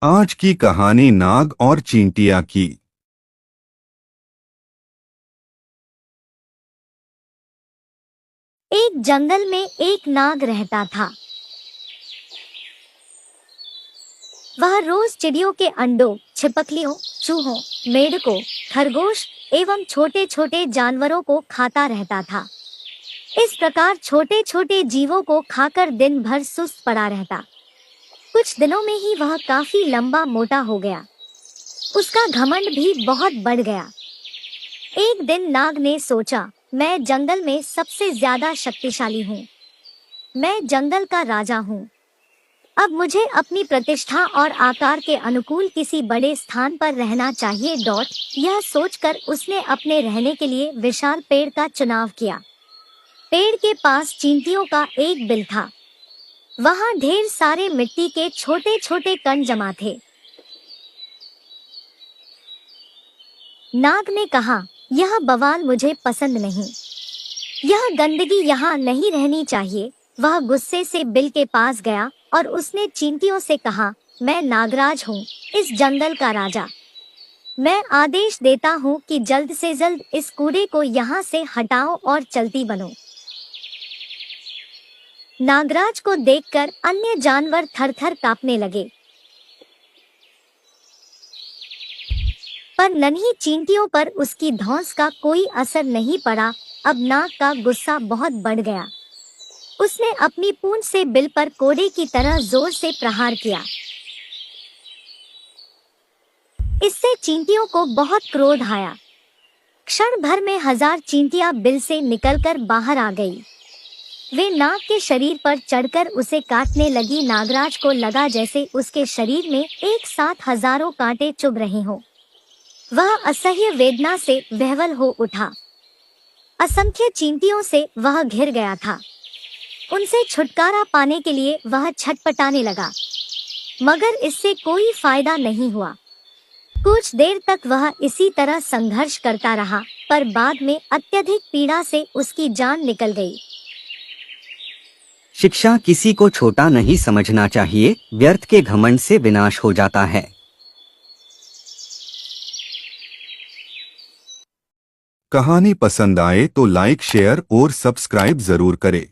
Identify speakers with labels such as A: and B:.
A: आज की कहानी नाग और चींटिया की।
B: एक जंगल में एक नाग रहता था। वह रोज चिड़ियों के अंडों, छिपकलियों, चूहों, मेंढकों, खरगोश एवं छोटे छोटे जानवरों को खाता रहता था। इस प्रकार छोटे छोटे जीवों को खाकर दिन भर सुस्त पड़ा रहता। कुछ दिनों में ही वह काफी लंबा मोटा हो गया। उसका घमंड भी बहुत बढ़ गया। एक दिन नाग ने सोचा, मैं जंगल में सबसे ज्यादा शक्तिशाली हूँ। मैं जंगल का राजा हूँ। अब मुझे अपनी प्रतिष्ठा और आकार के अनुकूल किसी बड़े स्थान पर रहना चाहिए। यह सोचकर उसने अपने रहने के लिए विशाल पेड़ का चुनाव किया। पेड़ के पास चींटियों का एक बिल था। वहाँ ढेर सारे मिट्टी के छोटे छोटे कण जमा थे। नाग ने कहा, यह बवाल मुझे पसंद नहीं। यह गंदगी यहाँ नहीं रहनी चाहिए। वह गुस्से से बिल के पास गया और उसने चींटियों से कहा, मैं नागराज हूँ, इस जंगल का राजा। मैं आदेश देता हूँ कि जल्द से जल्द इस कूड़े को यहाँ से हटाओ और चलती बनो। नागराज को देखकर अन्य जानवर थर-थर कांपने लगे, पर नन्ही चींटियों पर उसकी धौंस का कोई असर नहीं पड़ा। अब नाग का गुस्सा बहुत बढ़ गया। उसने अपनी पूंछ से बिल पर कोड़े की तरह जोर से प्रहार किया। इससे चींटियों को बहुत क्रोध आया। क्षण भर में 1000 चींटियां बिल से निकलकर बाहर आ गई। वे नाग के शरीर पर चढ़कर उसे काटने लगी। नागराज को लगा जैसे उसके शरीर में एक साथ हजारों कांटे चुभ रहे हों। वह असह्य वेदना से विह्वल हो उठा। असंख्य चींटियों से वह घिर गया था। उनसे छुटकारा पाने के लिए वह छटपटाने लगा, मगर इससे कोई फायदा नहीं हुआ। कुछ देर तक वह इसी तरह संघर्ष करता रहा, पर बाद में अत्यधिक पीड़ा से उसकी जान निकल गई।
C: शिक्षा किसी को छोटा नहीं समझना चाहिए, व्यर्थ के घमंड से विनाश हो जाता है।
A: कहानी पसंद आए तो लाइक, शेयर और सब्सक्राइब जरूर करें।